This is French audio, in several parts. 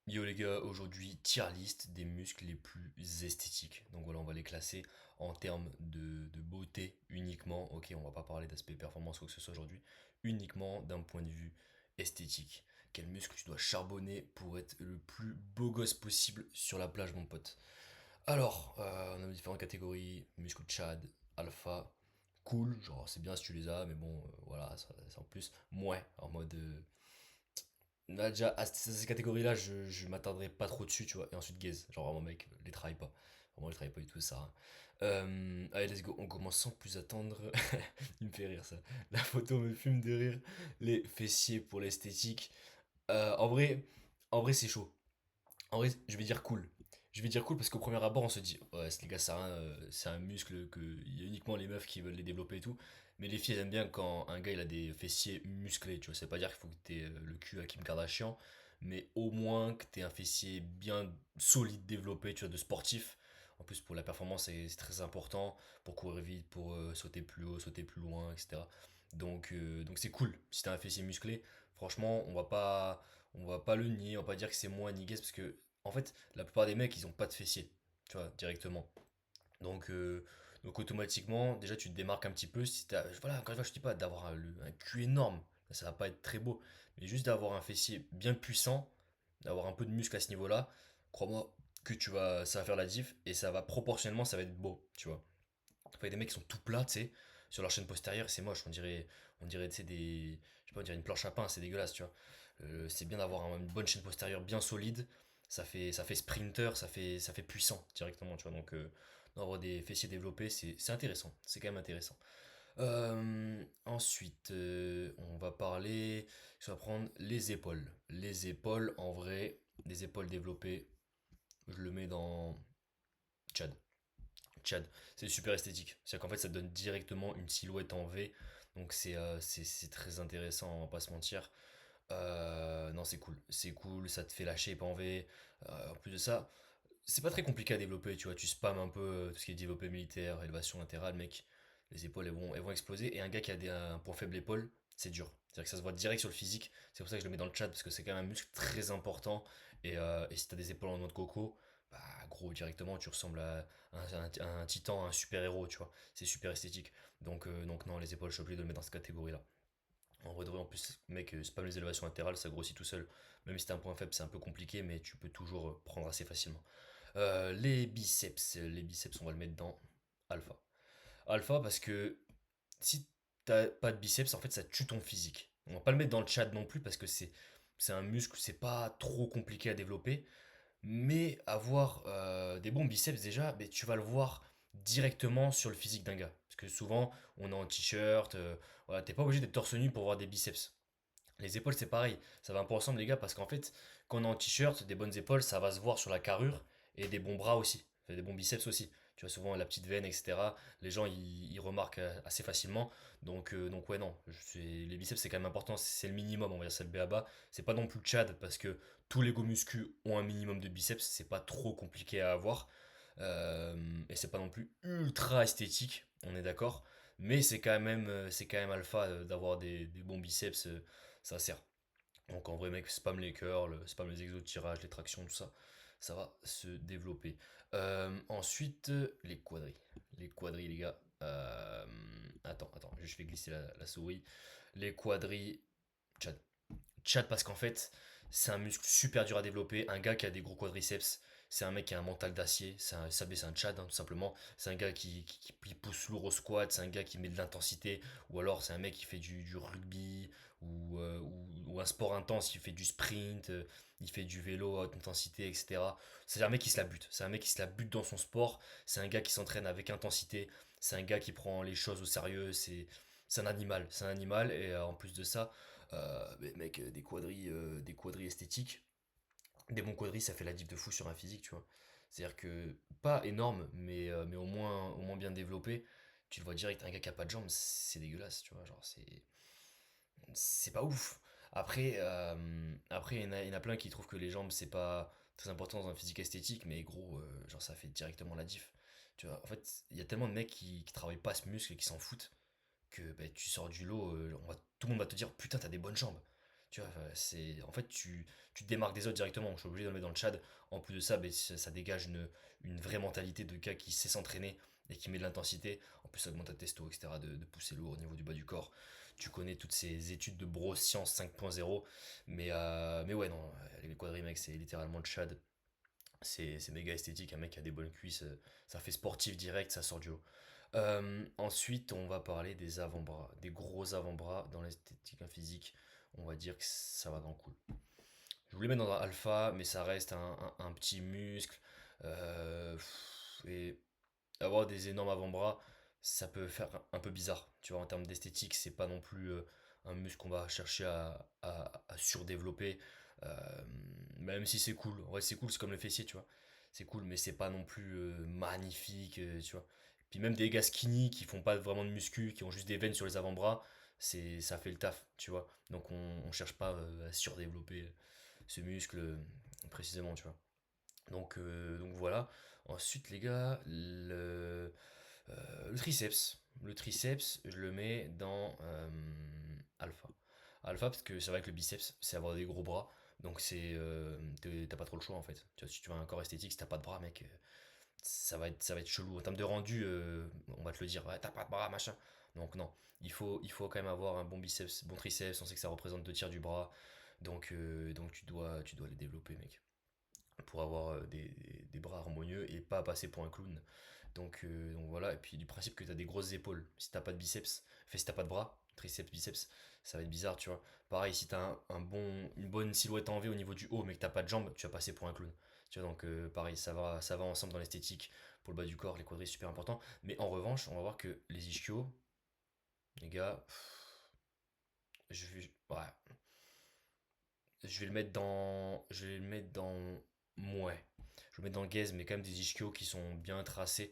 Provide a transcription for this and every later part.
Yo les gars, aujourd'hui tier list des muscles les plus esthétiques. Donc voilà, on va les classer en termes de beauté uniquement. Ok, on va pas parler d'aspect performance ou quoi que ce soit aujourd'hui. Uniquement d'un point de vue esthétique. Quel muscle tu dois charbonner pour être le plus beau gosse possible sur la plage, mon pote. Alors, on a différentes catégories. Muscle Chad, alpha, cool. Genre c'est bien si tu les as, mais bon, voilà, ça en plus. Moins, en mode... Là, déjà, à ces catégories-là, je m'attarderai pas trop dessus, tu vois. Et ensuite, gaze. Genre, vraiment, mec, les travaille pas. Vraiment, les travaille pas du tout, ça. Hein. Allez, let's go. On commence sans plus attendre. Il me fait rire, ça. La photo me fume de rire. Les fessiers pour l'esthétique. En vrai, c'est chaud. En vrai, je vais dire cool. Je vais dire cool parce qu'au premier abord, on se dit, ouais, les gars, c'est un muscle que il y a uniquement les meufs qui veulent les développer et tout. Mais les filles elles aiment bien quand un gars il a des fessiers musclés, tu vois. C'est pas dire qu'il faut que t'aies le cul à Kim Kardashian, mais au moins que t'aies un fessier bien solide développé, tu vois, de sportif. En plus, pour la performance, c'est très important pour courir vite, pour sauter plus haut, sauter plus loin, etc. Donc c'est cool. Si t'as un fessier musclé, franchement, on va pas le nier, on va pas dire que c'est moins niguez parce que en fait, la plupart des mecs, ils ont pas de fessier, tu vois, directement. Donc, euh, donc automatiquement, déjà, tu te démarques un petit peu. Si t'as, voilà, encore une fois, je te dis pas d'avoir un cul énorme, ça va pas être très beau, mais juste d'avoir un fessier bien puissant, d'avoir un peu de muscle à ce niveau-là, crois-moi que ça va faire la diff et ça va proportionnellement, ça va être beau, tu vois. Enfin, il y a des mecs qui sont tout plats, tu sais, sur leur chaîne postérieure, c'est moche, tu sais, je sais pas, on dirait une planche à pain, c'est dégueulasse, tu vois. C'est bien d'avoir une bonne chaîne postérieure bien solide, ça fait sprinter, ça fait puissant directement, tu vois. Donc avoir des fessiers développés, c'est intéressant, c'est quand même intéressant. Ensuite, on va parler, je vais prendre les épaules. Les épaules, en vrai, les épaules développées, je le mets dans Chad. Chad, c'est super esthétique. C'est-à-dire qu'en fait, ça te donne directement une silhouette en V. Donc c'est très intéressant, on va pas se mentir. Non, c'est cool. C'est cool, ça te fait la shape en V. En plus de ça, c'est pas très compliqué à développer, tu vois. Tu spams un peu tout ce qui est développé militaire, élévation latérale, mec. Les épaules, elles vont exploser. Et un gars qui a un point faible épaule, c'est dur. C'est-à-dire que ça se voit direct sur le physique. C'est pour ça que je le mets dans le chat, parce que c'est quand même un muscle très important. Et si t'as des épaules en noix de coco, bah gros, directement, tu ressembles à un titan, à un super-héros, tu vois. C'est super esthétique. Donc non, les épaules, je suis obligé de le mettre dans cette catégorie-là. En vrai, de vrai, en plus, mec, spam les élévations latérales, ça grossit tout seul. Même si t'as un point faible, c'est un peu compliqué, mais tu peux toujours prendre assez facilement. Les biceps, on va le mettre dans alpha. Alpha parce que si t'as pas de biceps, en fait, ça tue ton physique. On va pas le mettre dans le chat non plus parce que c'est un muscle, c'est pas trop compliqué à développer. Mais avoir des bons biceps déjà, mais tu vas le voir directement sur le physique d'un gars. Parce que souvent, on est en t-shirt, voilà, t'es pas obligé d'être torse nu pour voir des biceps. Les épaules, c'est pareil. Ça va un peu ensemble, les gars, parce qu'en fait, quand on est en t-shirt, des bonnes épaules, ça va se voir sur la carrure et des bons bras aussi. Fait des bons biceps aussi. Tu vois, souvent la petite veine, etc. Les gens, ils remarquent assez facilement. Donc ouais, non. Les biceps, c'est quand même important. C'est le minimum, on va dire, c'est le b.a.-ba. C'est pas non plus le Tchad, parce que tous les go muscu ont un minimum de biceps. C'est pas trop compliqué à avoir. Et c'est pas non plus ultra esthétique, on est d'accord. Mais c'est quand même alpha d'avoir des bons biceps. Ça sert. Donc en vrai mec, spam les curls, spam les exos de tirage, les tractions, tout ça, ça va se développer. Ensuite, les quadris. Les quadris les gars. Attends, je vais glisser la souris. Les quadris, Chad. Chad parce qu'en fait, c'est un muscle super dur à développer. Un gars qui a des gros quadriceps, c'est un mec qui a un mental d'acier. C'est un Chad, hein, tout simplement. C'est un gars qui pousse lourd au squat. C'est un gars qui met de l'intensité. Ou alors, c'est un mec qui fait du rugby ou un sport intense. Il fait du sprint, il fait du vélo à haute intensité, etc. C'est un mec qui se la bute. C'est un mec qui se la bute dans son sport. C'est un gars qui s'entraîne avec intensité. C'est un gars qui prend les choses au sérieux. C'est un animal. C'est un animal. Et en plus de ça, mais mec, des quadris esthétiques, des bons quadris, ça fait la diff de fou sur un physique, tu vois. C'est-à-dire que, pas énorme, mais au moins bien développé, tu le vois direct, un gars qui a pas de jambes, c'est dégueulasse, tu vois, genre, c'est pas ouf. Après il y en a plein qui trouvent que les jambes, c'est pas très important dans un physique esthétique, mais gros, genre, ça fait directement la diff. Tu vois, en fait, il y a tellement de mecs qui travaillent pas ce muscle et qui s'en foutent, que bah, tu sors du lot, tout le monde va te dire, putain, t'as des bonnes jambes. Tu vois, en fait, tu te démarques des autres directement. Je suis obligé de le mettre dans le Tchad. En plus de ça, ben, ça dégage une vraie mentalité de gars qui sait s'entraîner et qui met de l'intensité. En plus, ça augmente ta testo, etc., de pousser lourd au niveau du bas du corps. Tu connais toutes ces études de bro science 5.0. Mais ouais, non, les quadris, mec, c'est littéralement le Tchad. C'est méga esthétique. Un mec qui a des bonnes cuisses, ça fait sportif direct, ça sort du haut. Ensuite, on va parler des avant-bras, des gros avant-bras dans l'esthétique physique. On va dire que ça va dans le cool. Je voulais mettre dans un alpha, mais ça reste un petit muscle. Et avoir des énormes avant-bras, ça peut faire un peu bizarre. Tu vois, en termes d'esthétique, c'est pas non plus un muscle qu'on va chercher à surdévelopper. Euh, Même si c'est cool. Ouais, c'est cool, c'est comme le fessier, tu vois. C'est cool, mais c'est pas non plus magnifique, tu vois. Puis même des gars skinny qui font pas vraiment de muscu, qui ont juste des veines sur les avant-bras, ça fait le taf, tu vois. Donc on cherche pas à surdévelopper ce muscle précisément, tu vois. Donc voilà. Ensuite, les gars, le triceps. Le triceps, je le mets dans alpha. Alpha, parce que c'est vrai que le biceps, c'est avoir des gros bras. Donc t'as pas trop le choix en fait. Tu vois, si tu veux un corps esthétique, si t'as pas de bras, mec, ça va être chelou. En termes de rendu, on va te le dire, ouais, t'as pas de bras, machin. Donc non, il faut quand même avoir un bon biceps, bon triceps. On sait que ça représente 2 tiers du bras. Donc tu dois les développer, mec, pour avoir des bras harmonieux et pas passer pour un clown. Donc voilà, et puis du principe que tu as des grosses épaules. Si t'as pas de biceps, enfin si t'as pas de bras, triceps, biceps, ça va être bizarre, tu vois. Pareil, si t'as une bonne silhouette en V au niveau du haut, mais que t'as pas de jambes, tu vas passer pour un clown. Tu vois, donc pareil, ça va ensemble dans l'esthétique. Pour le bas du corps, les quadris, super important. Mais en revanche, on va voir que les ischios, les gars, ouais, je vais le mettre dans, ouais, je vais le mettre dans gaze, mais quand même des ischios qui sont bien tracés.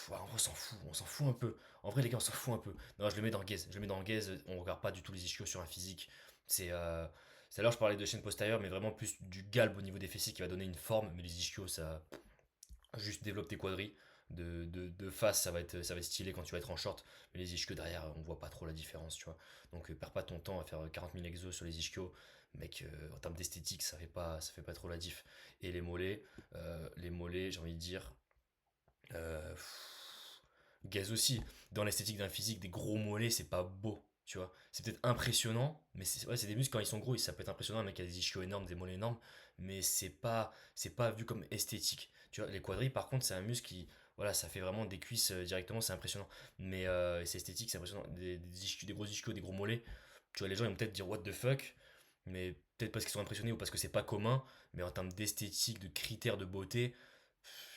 Ouais, en vrai, on s'en fout un peu. En vrai, les gars, on s'en fout un peu. Non, je le mets dans gaze, je le mets dans gaze. On regarde pas du tout les ischios sur un physique. C'est alors je parlais de chaîne postérieure, mais vraiment plus du galbe au niveau des fessiers qui va donner une forme. Mais les ischios, ça juste développe tes quadris. De face, ça va être stylé quand tu vas être en short, mais les ischios derrière, on voit pas trop la différence, tu vois. Donc perds pas ton temps à faire 40 000 exos sur les ischios, mec. En termes d'esthétique, ça fait pas trop la diff. Et les mollets, j'ai envie de dire, euh, Gaz aussi. Dans l'esthétique d'un physique, des gros mollets, c'est pas beau, tu vois. C'est peut-être impressionnant, mais c'est des muscles quand ils sont gros, ça peut être impressionnant, un mec qui a des ischios énormes, des mollets énormes, mais c'est pas vu comme esthétique. Tu vois, les quadris, par contre, c'est un muscle qui, voilà, ça fait vraiment des cuisses directement, c'est impressionnant. Mais c'est esthétique, c'est impressionnant. Des gros ischios, des gros mollets, tu vois, les gens ils vont peut-être dire what the fuck, mais peut-être parce qu'ils sont impressionnés ou parce que c'est pas commun, mais en termes d'esthétique, de critères de beauté,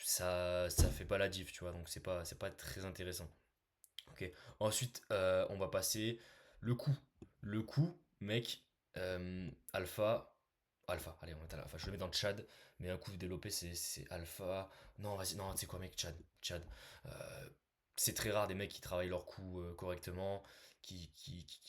ça fait pas la diff, tu vois, donc c'est pas très intéressant. Ok. Ensuite, on va passer le coup. Le coup, mec, alpha. Alpha, allez, on va mettre à l'alpha. Je le mets dans le Tchad, mais un coup développé, c'est alpha. Non, vas-y, non, tu sais quoi, mec, Tchad. Tchad. Euh, c'est très rare des mecs qui travaillent leur coup correctement, qui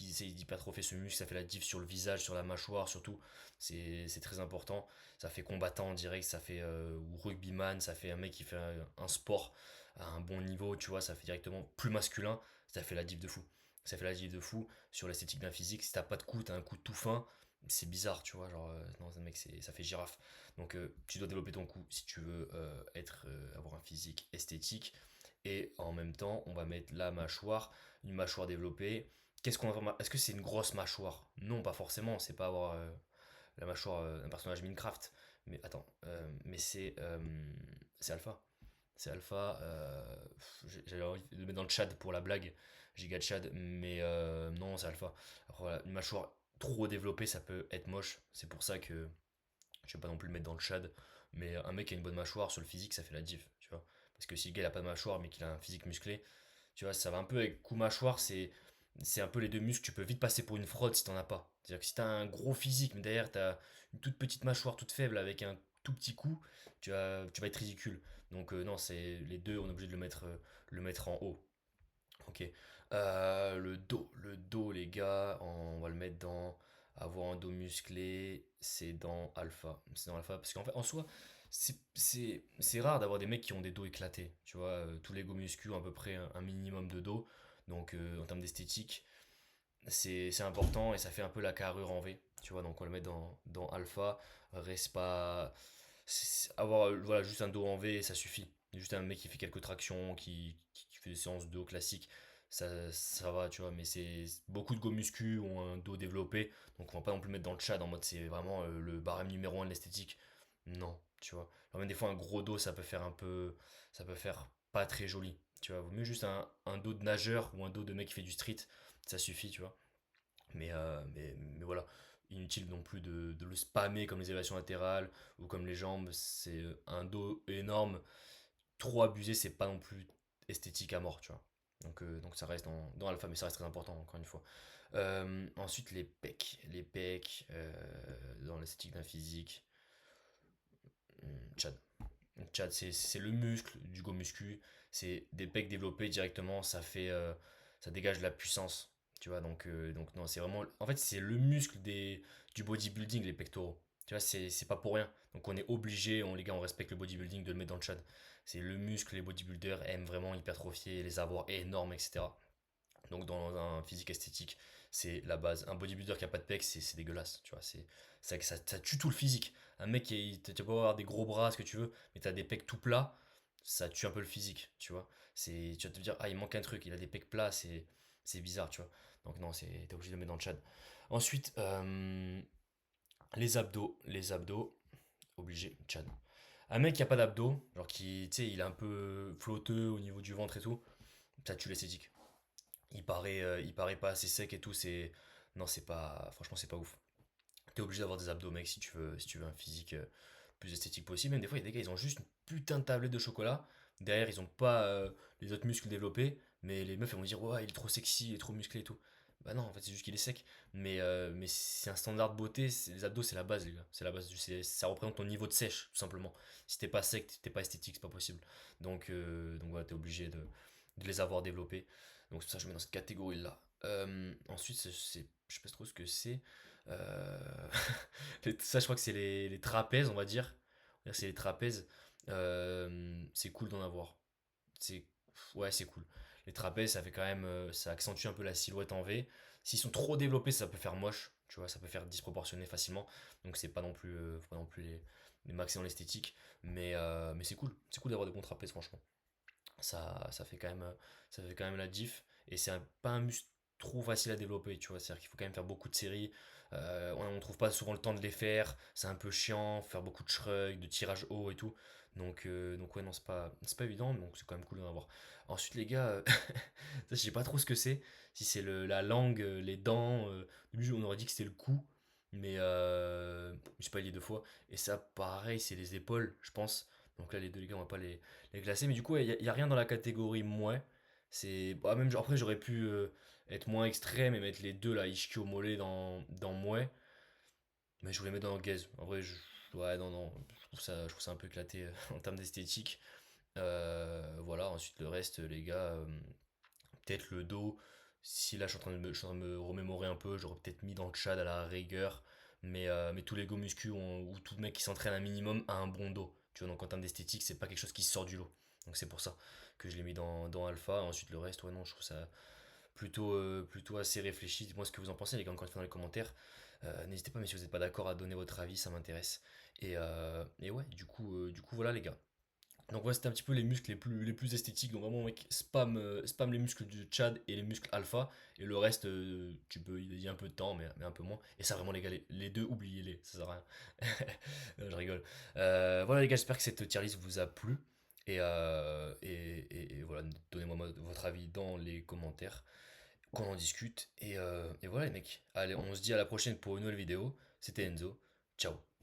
essayent d'hypertrophier ce muscle, ça fait la diff sur le visage, sur la mâchoire, surtout. C'est très important. Ça fait combattant en direct, ça fait ou rugbyman, ça fait un mec qui fait un sport à un bon niveau, tu vois, ça fait directement plus masculin, ça fait la diff de fou. Ça fait la diff de fou sur l'esthétique d'un physique. Si t'as pas de cou, t'as un cou tout fin, c'est bizarre, tu vois, genre, non, un mec, ça fait girafe. Donc, tu dois développer ton cou si tu veux avoir un physique esthétique. Et en même temps, on va mettre la mâchoire, une mâchoire développée. Est-ce que c'est une grosse mâchoire? Non, pas forcément, c'est pas avoir la mâchoire d'un personnage Minecraft. Mais attends, mais c'est alpha. C'est alpha. J'avais envie de le mettre dans le Tchad pour la blague. Giga Tchad, mais non, c'est alpha. Alors, voilà, une mâchoire trop développée, ça peut être moche. C'est pour ça que je vais pas non plus le mettre dans le Tchad. Mais un mec qui a une bonne mâchoire sur le physique, ça fait la diff, tu vois. Parce que si le gars il a pas de mâchoire mais qu'il a un physique musclé, tu vois, ça va un peu avec coup mâchoire, c'est un peu les deux muscles. Tu peux vite passer pour une fraude si t'en as pas. C'est-à-dire que si t'as un gros physique, mais derrière t'as une toute petite mâchoire toute faible avec un tout petit cou, tu vas être ridicule. Donc non, c'est les deux, on est obligé de le mettre en haut. Ok. Le dos, les gars, on va le mettre dans avoir un dos musclé, c'est dans alpha. C'est dans alpha parce qu'en fait, en soi, c'est rare d'avoir des mecs qui ont des dos éclatés. Tu vois, tous les go muscu ont à peu près un minimum de dos. Donc en termes d'esthétique, c'est important et ça fait un peu la carrure en V. tu vois, donc on le met dans alpha, reste pas. Avoir voilà, juste un dos en V, ça suffit. Juste un mec qui fait quelques tractions, qui fait des séances de dos classiques, ça va, tu vois, mais c'est beaucoup de go muscu ont un dos développé, donc on va pas non plus le mettre dans le Tchad en mode c'est vraiment le barème numéro un de l'esthétique. Non, tu vois. Alors même des fois un gros dos, ça peut faire un peu, ça peut faire pas très joli, tu vois. Vaut mieux juste un dos de nageur ou un dos de mec qui fait du street, ça suffit, tu vois. Mais voilà, inutile non plus de le spammer comme les élévations latérales ou comme les jambes. C'est un dos énorme. Trop abusé, c'est pas non plus esthétique à mort, tu vois. Donc ça reste dans l'alpha, mais ça reste très important, encore une fois. Ensuite, les pecs. Les pecs, dans l'esthétique d'un physique. Tchad. Tchad, c'est le muscle du go muscu. C'est des pecs développés directement, ça dégage de la puissance. Tu vois, donc non, c'est vraiment. En fait, c'est le muscle du bodybuilding, les pectoraux. Tu vois, c'est pas pour rien. Donc on est obligé, les gars, on respecte le bodybuilding de le mettre dans le Tchad. C'est le muscle, les bodybuilders aiment vraiment hypertrophier, les avoir énormes, etc. Donc dans un physique esthétique, c'est la base. Un bodybuilder qui a pas de pecs, c'est dégueulasse, tu vois. Ça tue tout le physique. Un mec tu peux avoir des gros bras, ce que tu veux, mais t'as des pecs tout plats, ça tue un peu le physique, tu vois. Tu vas te dire, ah, il manque un truc, il a des pecs plats, c'est bizarre, tu vois. Donc non, t'es obligé de le mettre dans le Tchad. Ensuite, les abdos. Les abdos, obligé, Tchad. Un mec qui a pas d'abdos, genre qui, tu sais, il est un peu flotteux au niveau du ventre et tout, ça tue l'esthétique. Il paraît pas assez sec et tout. Non, c'est pas, franchement, c'est pas ouf. T'es obligé d'avoir des abdos, mec, si tu veux un physique plus esthétique possible. Même des fois, il y a des gars, ils ont juste une putain de tablette de chocolat. Derrière, ils ont pas les autres muscles développés, mais les meufs, elles vont dire, ouais, il est trop sexy, il est trop musclé et tout. Bah non, en fait, c'est juste qu'il est sec. Mais c'est un standard de beauté. Les abdos, c'est la base, les gars. C'est la base. Ça représente ton niveau de sèche, tout simplement. Si t'es pas sec, t'es pas esthétique, c'est pas possible. Donc voilà, t'es obligé de les avoir développés. Donc ça, je mets dans cette catégorie-là. Ensuite, je sais pas trop ce que c'est. Euh, ça, je crois que c'est les trapèzes, on va dire. C'est les trapèzes. C'est cool d'en avoir. C'est, ouais, c'est cool. Les trapèzes, ça fait quand même, ça accentue un peu la silhouette en V. S'ils sont trop développés, ça peut faire moche. Tu vois, ça peut faire disproportionné facilement. Donc c'est pas non plus, faut pas non plus les maxer dans l'esthétique. Mais c'est cool. C'est cool d'avoir des bons trapèzes, franchement. Ça fait quand même la diff. Et pas un muscle trop facile à développer, tu vois. C'est-à-dire qu'il faut quand même faire beaucoup de séries. On trouve pas souvent le temps de les faire. C'est un peu chiant, faire beaucoup de shrugs, de tirage haut et tout. Donc ouais, non, c'est pas évident, donc c'est quand même cool d'en avoir. Ensuite, les gars, ça, je sais pas trop ce que c'est. Si c'est la langue, les dents. Au début, on aurait dit que c'était le cou. Mais je sais pas, il y a deux fois. Et ça, pareil, c'est les épaules, je pense. Donc là, les deux, les gars, on va pas les classer. Mais du coup, il y a rien dans la catégorie moins. Bah, même, après, j'aurais pu être moins extrême et mettre les deux, là, Ishikyo Mollet dans moins. Mais je voulais mettre dans Gaze. En vrai, ouais, non, non. Je trouve ça un peu éclaté en termes d'esthétique. Voilà, ensuite, le reste, les gars, peut-être le dos. Si là, je suis en train de me remémorer un peu, j'aurais peut-être mis dans le Tchad à la rigueur. Mais tous les go muscu ou tout mec qui s'entraîne un minimum a un bon dos. Tu vois, donc en termes d'esthétique, c'est pas quelque chose qui sort du lot. Donc c'est pour ça que je l'ai mis dans Alpha. Ensuite, le reste, ouais, non, je trouve ça plutôt assez réfléchi. Dites-moi ce que vous en pensez, les gars, encore une fois dans les commentaires. N'hésitez pas, mais si vous n'êtes pas d'accord, à donner votre avis, ça m'intéresse. Et ouais, du coup, voilà, les gars. Donc ouais, c'était un petit peu les muscles les plus esthétiques. Donc vraiment, mec, spam les muscles du Tchad et les muscles alpha. Et le reste, tu peux y dédier un peu de temps, mais un peu moins. Et ça, vraiment, les gars, les deux, oubliez-les. Ça sert à rien. Non, je rigole. Voilà, les gars, j'espère que cette tier list vous a plu. Et voilà, donnez-moi votre avis dans les commentaires. Qu'on en discute. Et voilà, les mecs. Allez, on se dit à la prochaine pour une nouvelle vidéo. C'était Enzo. Ciao.